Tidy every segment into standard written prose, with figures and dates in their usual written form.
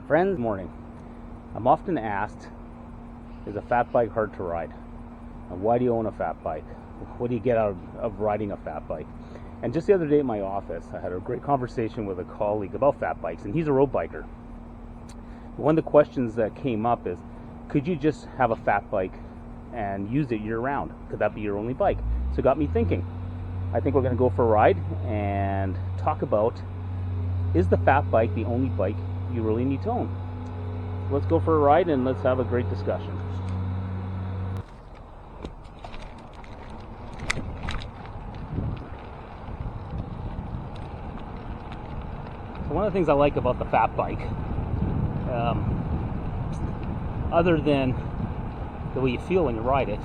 Friends, morning. I'm often asked, is a fat bike hard to ride? And why do you own a fat bike? What do you get out of riding a fat bike? And just the other day at my office, I had a great conversation with a colleague about fat bikes, and he's a road biker. One of the questions that came up is, could you just have a fat bike and use it year-round? Could that be your only bike? So it got me thinking. I think we're going to go for a ride and talk about, is the fat bike the only bike you really need to own? So let's go for a ride and let's have a great discussion. So one of the things I like about the fat bike, other than the way you feel when you ride it,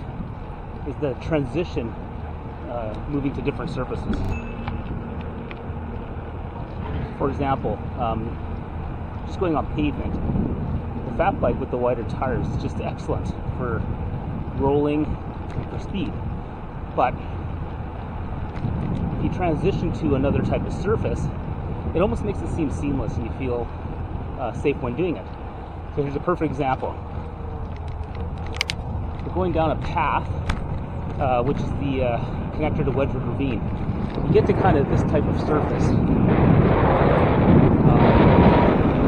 is the transition moving to different surfaces. For example, just going on pavement, the fat bike with the wider tires is just excellent for rolling, for speed. But if you transition to another type of surface, it almost makes it seem seamless and you feel safe when doing it. So here's a perfect example. We're going down a path, which is the connector to Wedgwood Ravine. You get to kind of this type of surface,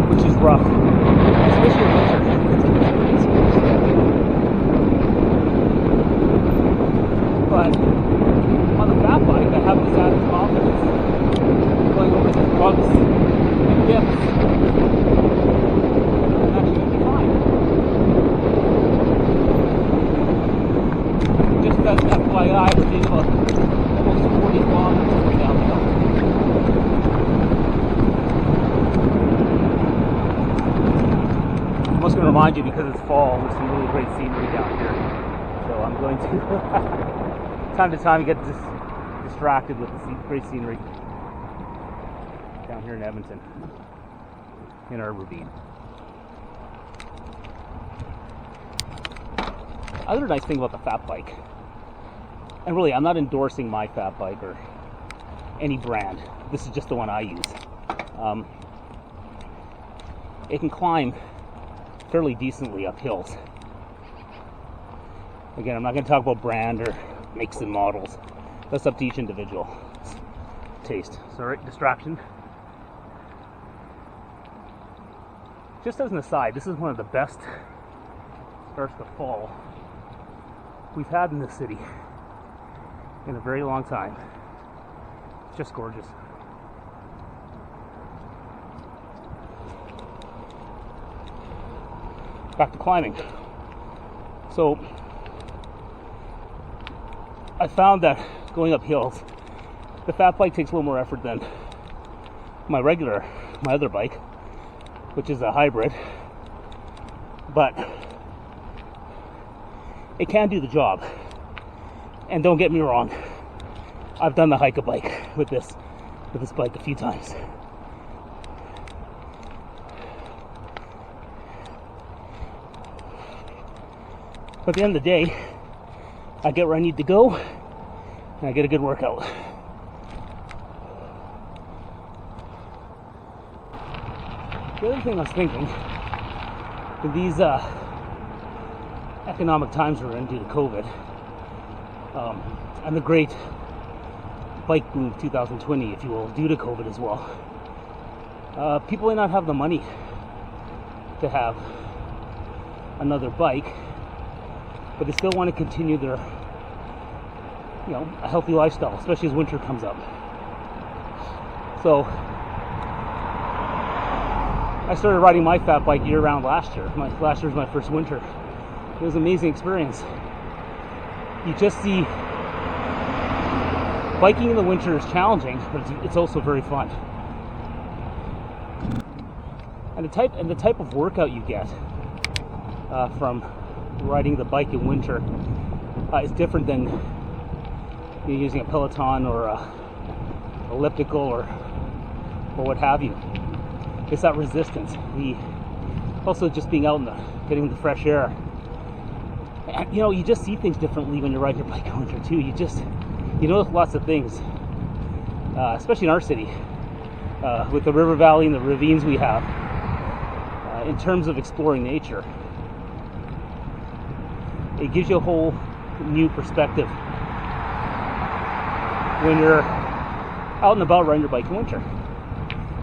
which is rough, especially in winter. But on the fat bike, I have this added confidence going over the bumps and dips. I'm actually going to be fine. Just as an FYI, we're doing about almost 40 kilometers downhill. I'm just going to remind you, because it's fall, there's some really great scenery down here. So I'm going to, time to time, get distracted with the great scenery down here in Edmonton, in our ravine. Other nice thing about the fat bike, and really I'm not endorsing my fat bike or any brand, this is just the one I use. It can climb fairly decently up hills. Again, I'm not going to talk about brand or makes and models. That's up to each individual taste. Sorry, distraction. Just as an aside, this is one of the best starts to fall we've had in this city in a very long time. It's just gorgeous. Back to climbing. So I found that going up hills, the fat bike takes a little more effort than my other bike, which is a hybrid, but it can do the job. And don't get me wrong, I've done the hike-a-bike with this bike a few times. But at the end of the day, I get where I need to go, and I get a good workout. The other thing I was thinking, in these economic times we're in due to COVID, and the great bike boom of 2020, if you will, due to COVID as well, people may not have the money to have another bike, but they still want to continue their, a healthy lifestyle, especially as winter comes up. So I started riding my fat bike year-round last year. Last year was my first winter. It was an amazing experience. You just see biking in the winter is challenging, but it's also very fun. And the type of workout you get from riding the bike in winter is different than using a Peloton or a elliptical or what have you. It's that resistance. Also just being out getting the fresh air. And, you just see things differently when you ride your bike in winter too. You notice lots of things, especially in our city, with the river valley and the ravines we have. in terms of exploring nature. It gives you a whole new perspective when you're out and about riding your bike in winter.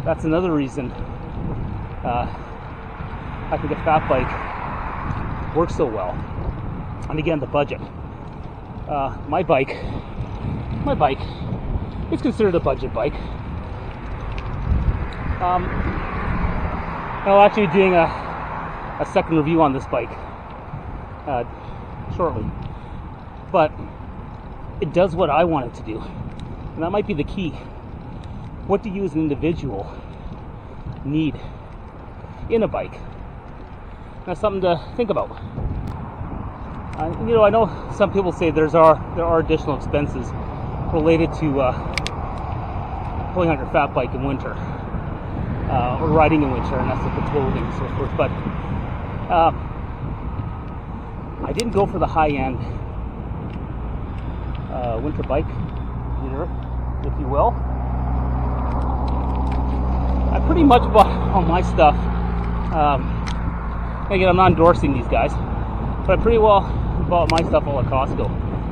That's another reason I think a fat bike works so well. And again, the budget. My bike, it's considered a budget bike. I'll actually be doing a second review on this bike shortly. But it does what I want it to do. And that might be the key. What do you as an individual need in a bike? That's something to think about. I know some people say there are additional expenses related to pulling on your fat bike in winter or riding in winter, and that's like the clothing and so forth. But I didn't go for the high-end winter bike gear, if you will. I pretty much bought all my stuff. Again, I'm not endorsing these guys, but I pretty well bought my stuff all at Costco.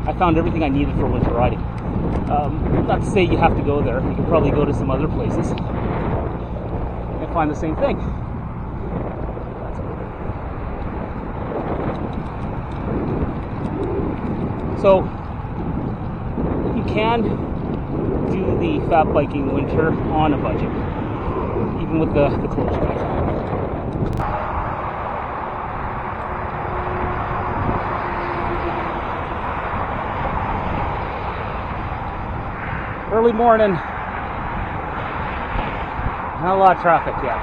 I found everything I needed for winter riding. Not to say you have to go there. You can probably go to some other places and find the same thing. So you can do the fat biking in winter on a budget, even with the clothes you got. Early morning, not a lot of traffic yet.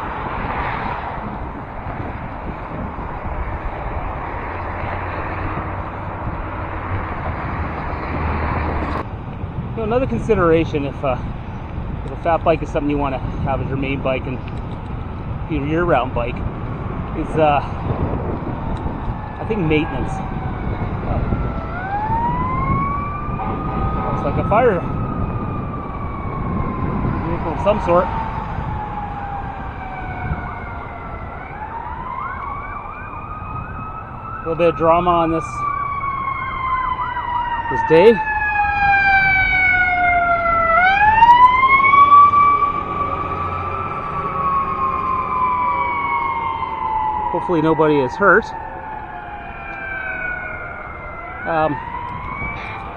Another consideration if a fat bike is something you want to have as your main bike and your year-round bike is I think maintenance. Looks like a fire vehicle of some sort. A little bit of drama on this day. Hopefully nobody is hurt.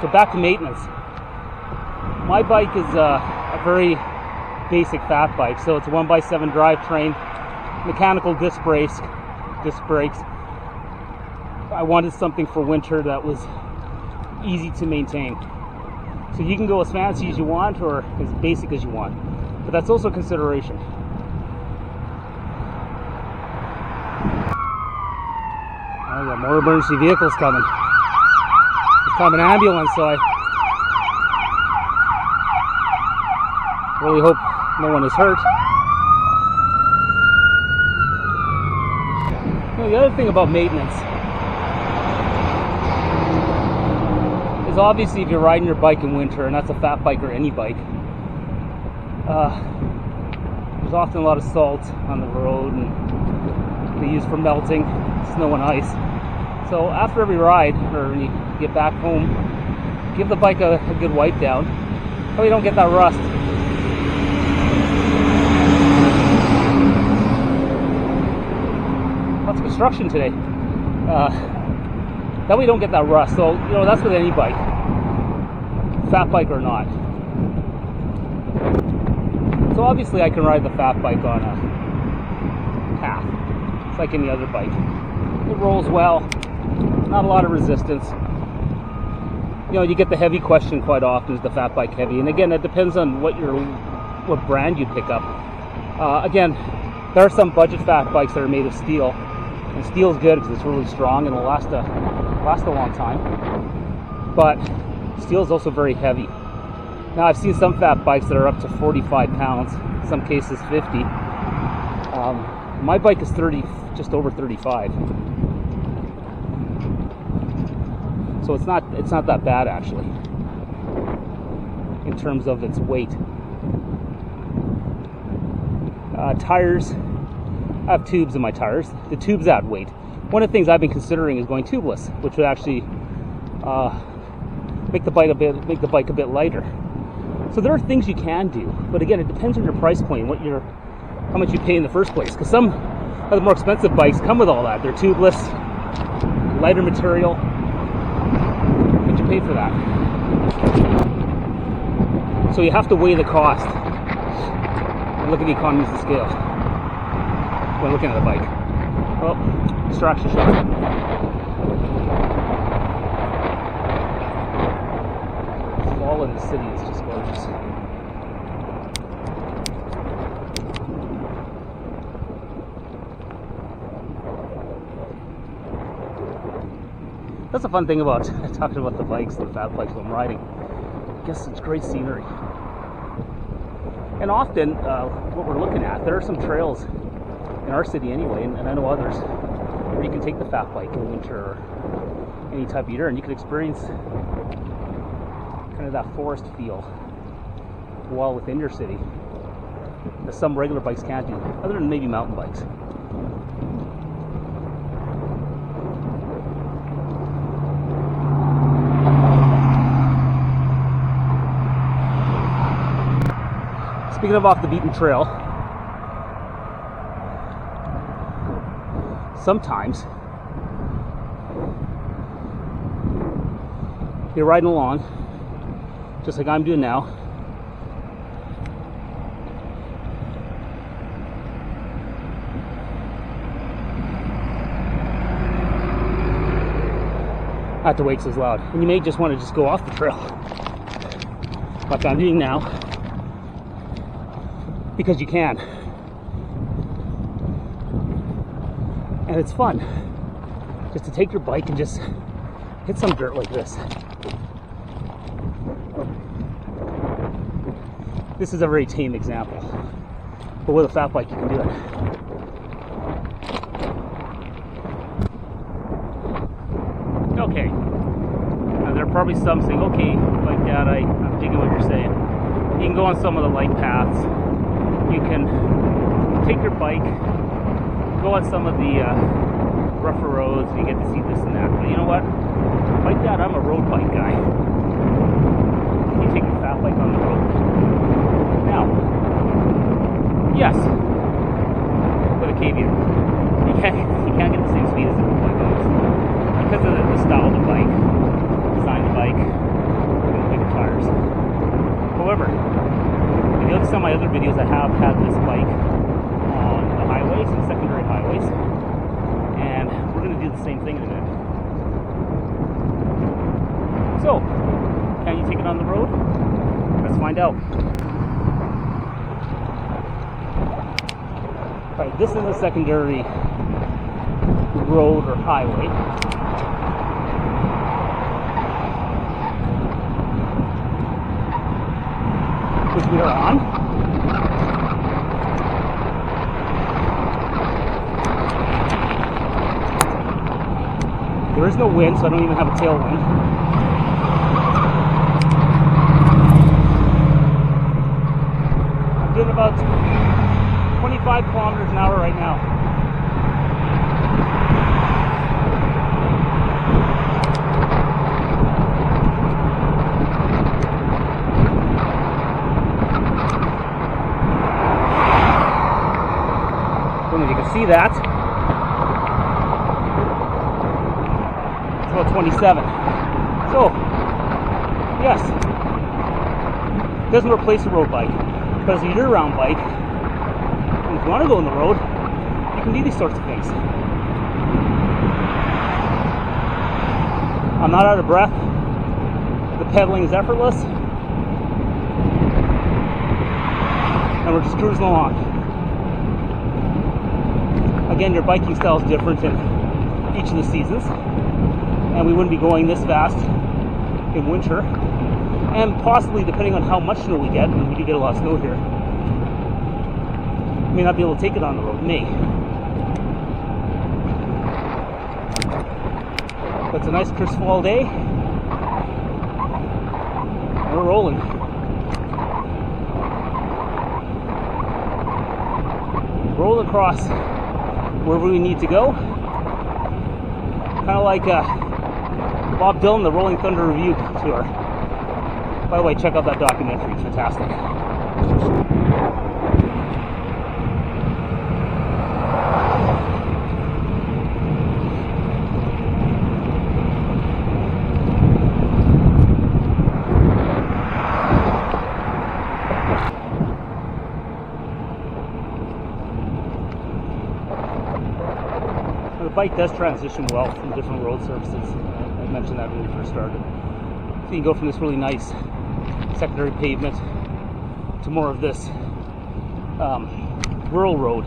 So back to maintenance. My bike is a very basic fat bike. So it's a 1x7 drivetrain, mechanical disc brakes. I wanted something for winter that was easy to maintain. So you can go as fancy as you want or as basic as you want. But that's also a consideration. I got more emergency vehicles coming. There's coming an ambulance, so I really hope no one is hurt. The other thing about maintenance is obviously if you're riding your bike in winter, and that's a fat bike or any bike, there's often a lot of salt on the road and they use for melting snow and ice. So after every ride, or when you get back home, give the bike a good wipe down so you don't get that rust. Lots of construction today. That way you don't get that rust. So, that's with any bike, fat bike or not. So obviously I can ride the fat bike on a path. It's like any other bike. It rolls well, not a lot of resistance. You get the heavy question quite often, is the fat bike heavy? And again, it depends on what brand you pick up. Again, there are some budget fat bikes that are made of steel, and steel is good because it's really strong and will last a long time. But steel is also very heavy. Now I've seen some fat bikes that are up to 45 pounds, in some cases 50. My bike is just over 35. So it's not that bad actually in terms of its weight. Tires, I have tubes in my tires. The tubes add weight. One of the things I've been considering is going tubeless, which would actually make the bike a bit lighter. So there are things you can do, but again, it depends on your price point, how much you pay in the first place. Because some of the more expensive bikes come with all that. They're tubeless, lighter material, but you pay for that. So you have to weigh the cost and look at the economies of scale when looking at a bike. Oh, distraction shot. The fall in the city is just gorgeous. That's the fun thing about talking about the bikes, the fat bikes when I'm riding. I guess it's great scenery. And often, what we're looking at, there are some trails in our city anyway, and I know others, where you can take the fat bike in winter or any type of year, and you can experience kind of that forest feel while within your city that some regular bikes can't do, other than maybe mountain bikes. Speaking of off the beaten trail, sometimes you're riding along, just like I'm doing now, not to wait so loud, and you may just want to just go off the trail, like I'm doing now, because you can. And it's fun just to take your bike and just hit some dirt like this. This is a very tame example, but with a fat bike you can do it. Okay, now there are probably some saying, okay, like that, I'm digging what you're saying. You can go on some of the light paths. You can take your bike, go on some of the rougher roads, and you get to see this and that. But you know what? Like that, I'm a road bike guy. You take your fat bike on the road. Now, yes, with a caveat, you can't get the same speed as a road bike goes because of the style of the bike, design of the bike, and the bigger tires. However, if you look at some of my other videos, I have had this bike on the highways and secondary highways, and we're going to do the same thing in a minute. So, can you take it on the road? Let's find out. Alright, this is a secondary road or highway. Which we are on. There is no wind, so I don't even have a tailwind. I'm doing about 25 kilometers an hour right now. You can see that. It's about 27. So, yes, it doesn't replace a road bike, but as a year-round bike, and if you want to go on the road, you can do these sorts of things. I'm not out of breath. The pedaling is effortless, and we're just cruising along. Again, your biking style is different in each of the seasons, and we wouldn't be going this fast in winter, and possibly depending on how much snow we get, and we do get a lot of snow here, we may not be able to take it on the road, but it's a nice crisp fall day, and we're rolling. Roll across wherever we need to go. Kind of like Bob Dylan, the Rolling Thunder Review tour. By the way, check out that documentary, it's fantastic. The bike does transition well from different road surfaces. I mentioned that when we first started. So you can go from this really nice secondary pavement to more of this rural road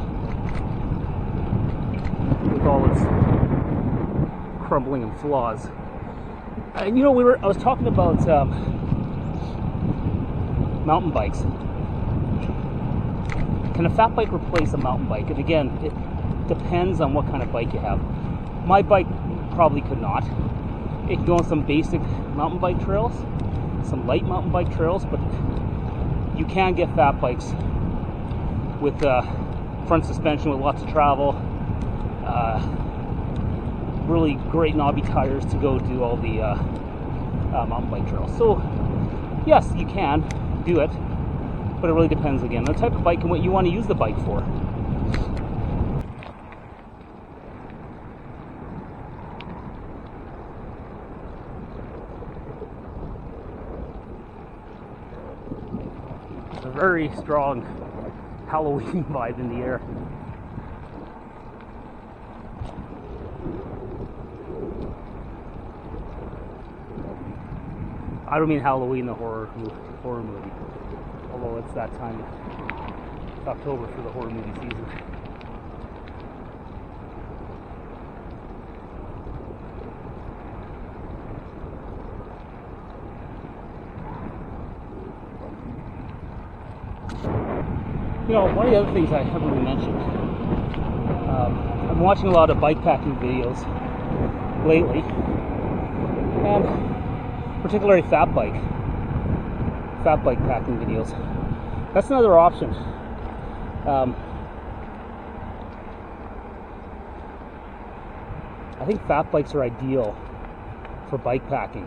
with all its crumbling and flaws. And you know, I was talking about mountain bikes. Can a fat bike replace a mountain bike? And again, it depends on what kind of bike you have. My bike probably could not. It can go on some basic mountain bike trails, some light mountain bike trails, but you can get fat bikes with front suspension with lots of travel, really great knobby tires to go do all the mountain bike trails. So yes, you can do it, but it really depends again on the type of bike and what you want to use the bike for. A very strong Halloween vibe in the air. I don't mean Halloween, the horror movie, although it's that time. It's October for the horror movie season. You know, one of the other things I haven't really mentioned, I'm watching a lot of bikepacking videos lately, and particularly fat bike packing videos. That's another option. I think fat bikes are ideal for bike packing.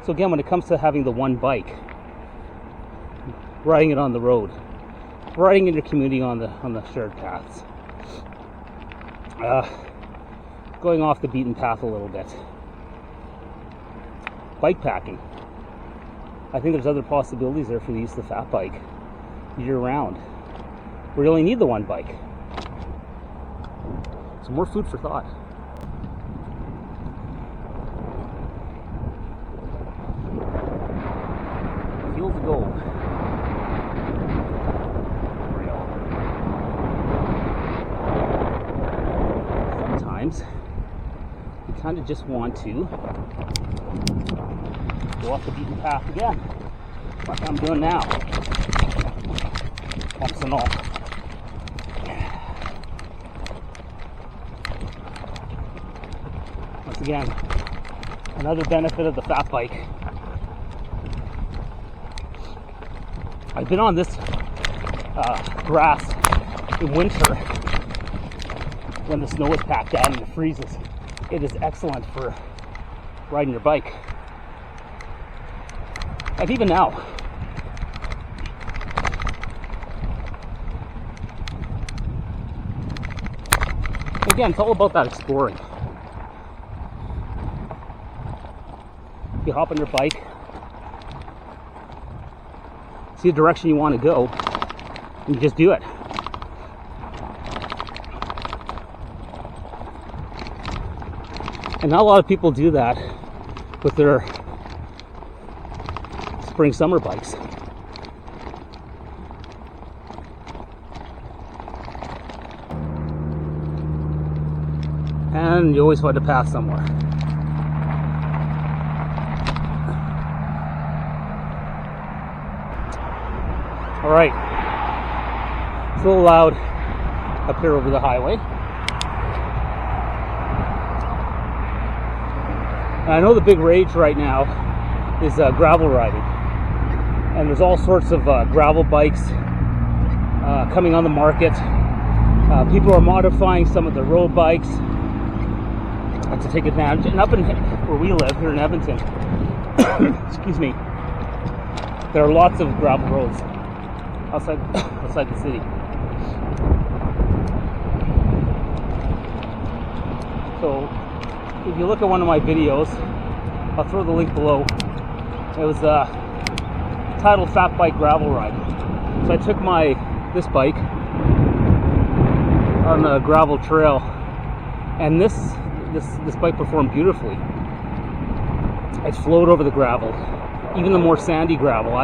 So again, when it comes to having the one bike, riding it on the road, riding in your community on the shared paths, going off the beaten path a little bit, bike packing. I think there's other possibilities there for the use of the fat bike year round. We only need the one bike. So more food for thought. Fields of gold. Sometimes you kind of just want to go off the beaten path again, like I'm doing now. Bumps and all. Once again, another benefit of the fat bike. I've been on this grass in winter when the snow is packed down and it freezes. It is excellent for riding your bike. And even now. Again, it's all about that exploring. You hop on your bike, see the direction you want to go, and you just do it. And not a lot of people do that with their spring summer bikes. And you always find a path somewhere. All right, it's a little loud up here over the highway. And I know the big rage right now is gravel riding. And there's all sorts of gravel bikes coming on the market. People are modifying some of the road bikes to take advantage. And up in where we live here in Edmonton, excuse me, there are lots of gravel roads outside the city. So if you look at one of my videos, I'll throw the link below. It was titled Fat Bike Gravel Ride. So I took this bike on a gravel trail, and this bike performed beautifully. It flowed over the gravel, even the more sandy gravel.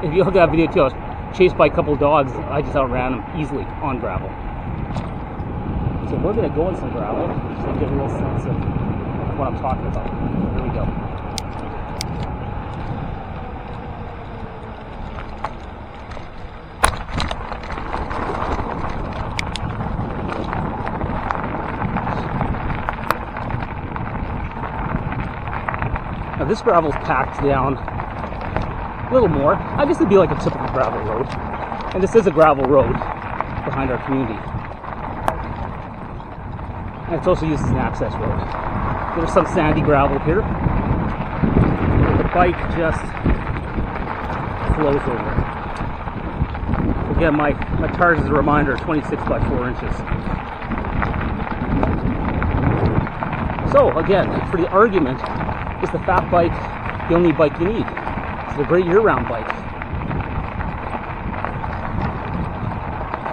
If you look at that video too, I was chased by a couple of dogs. I just outran them easily on gravel. So we're going to go in some gravel so you get a little sense of what I'm talking about. Here we go. Now this gravel's packed down a little more. I guess it'd be like a typical gravel road. And this is a gravel road behind our community. And it's also used as an access road. There's some sandy gravel here. The bike just flows over it. Again, my tires, as a reminder, 26 by 4 inches. So again, for the argument, is the fat bike the only bike you need? It's a great year-round bike.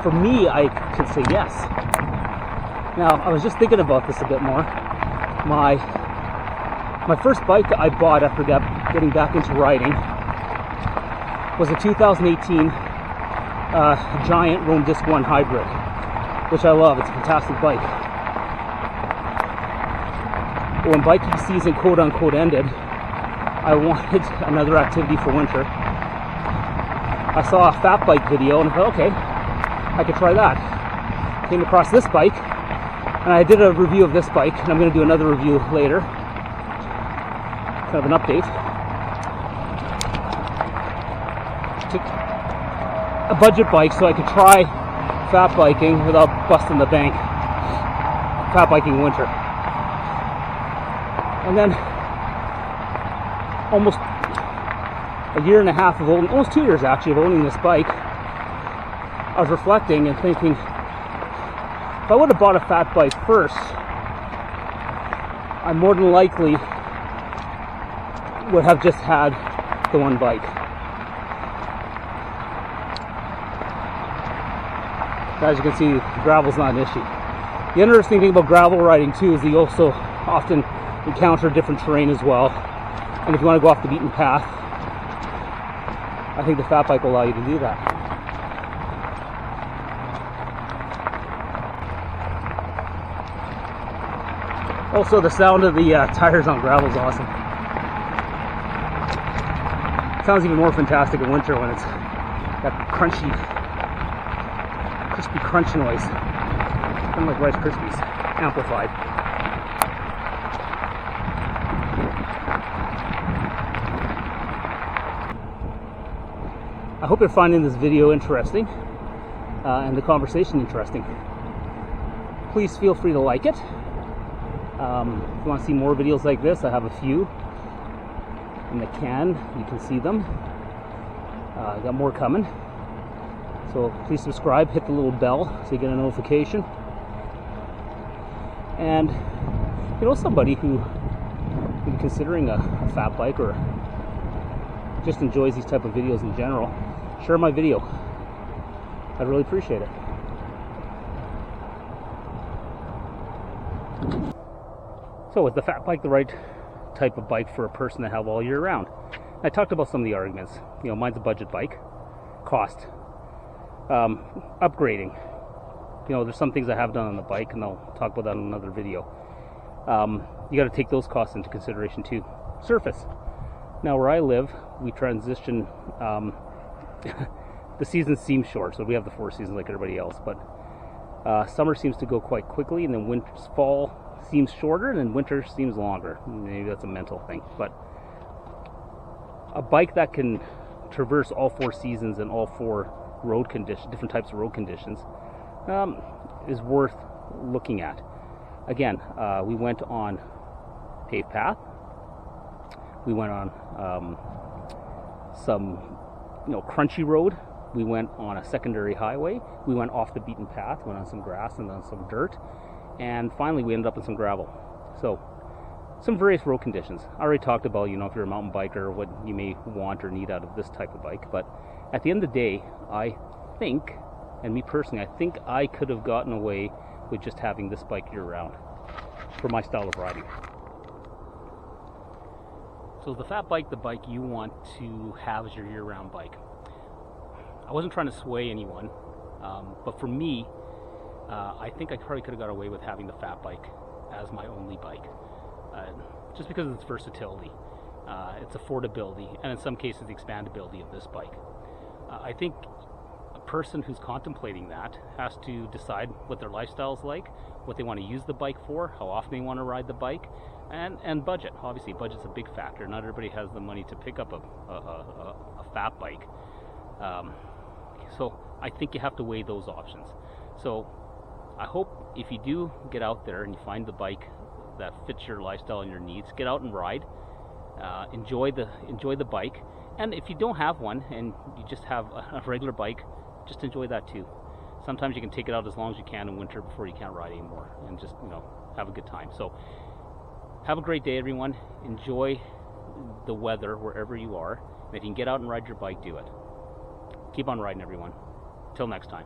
For me, I could say yes. Now, I was just thinking about this a bit more. My first bike that I bought after getting back into riding was a 2018 Giant Rome Disc 1 Hybrid, which I love. It's a fantastic bike. When biking season quote-unquote ended, I wanted another activity for winter. I saw a fat bike video and I thought, okay, I could try that. Came across this bike, and I did a review of this bike, and I'm going to do another review later. Kind of an update. Took a budget bike so I could try fat biking without busting the bank. Fat biking in winter. And then almost a year and a half of owning, almost 2 years actually, of owning this bike, I was reflecting and thinking, if I would have bought a fat bike first, I more than likely would have just had the one bike. As you can see, gravel's not an issue. The interesting thing about gravel riding too is you also often encounter different terrain as well. And if you want to go off the beaten path, I think the fat bike will allow you to do that. Also, the sound of the tires on gravel is awesome. It sounds even more fantastic in winter when it's that crispy crunch noise. Kind of like Rice Krispies, amplified. I hope you're finding this video interesting and the conversation interesting. Please feel free to like it. If you want to see more videos like this, I have a few in the can. You can see them. I got more coming. So please subscribe, hit the little bell so you get a notification. And you know, somebody who may be considering a fat bike or just enjoys these type of videos in general, share my video. I'd really appreciate it. So is the fat bike the right type of bike for a person to have all year round? I talked about some of the arguments. You know, mine's a budget bike. Cost. Upgrading. You know, there's some things I have done on the bike, and I'll talk about that in another video. You got to take those costs into consideration too. Surface. Now, where I live, we transition. The seasons seem short, so we have the 4 seasons like everybody else. But summer seems to go quite quickly, and then fall seems shorter, and then winter seems longer. Maybe that's a mental thing, but a bike that can traverse all 4 seasons and all 4 road conditions, different types of road conditions, is worth looking at. Again, we went on paved path. We went on some, crunchy road. We went on a secondary highway. We went off the beaten path, went on some grass and then some dirt. And finally, we ended up in some gravel. So, some various road conditions. I already talked about, if you're a mountain biker, what you may want or need out of this type of bike. But at the end of the day, I think, and me personally, I think I could have gotten away with just having this bike year-round for my style of riding. So is the fat bike the bike you want to have as your year-round bike? I wasn't trying to sway anyone, but for me, I think I probably could have got away with having the fat bike as my only bike, just because of its versatility, its affordability, and in some cases the expandability of this bike. I think a person who's contemplating that has to decide what their lifestyle is like, what they want to use the bike for, how often they want to ride the bike, and budget. Obviously, budget's a big factor. Not everybody has the money to pick up a fat bike. So I think you have to weigh those options. So I hope if you do get out there and you find the bike that fits your lifestyle and your needs, get out and ride. Enjoy the bike. And if you don't have one and you just have a regular bike, just enjoy that too. Sometimes you can take it out as long as you can in winter before you can't ride anymore, and just have a good time. So have a great day, everyone. Enjoy the weather wherever you are. And if you can get out and ride your bike, do it. Keep on riding, everyone. Till next time.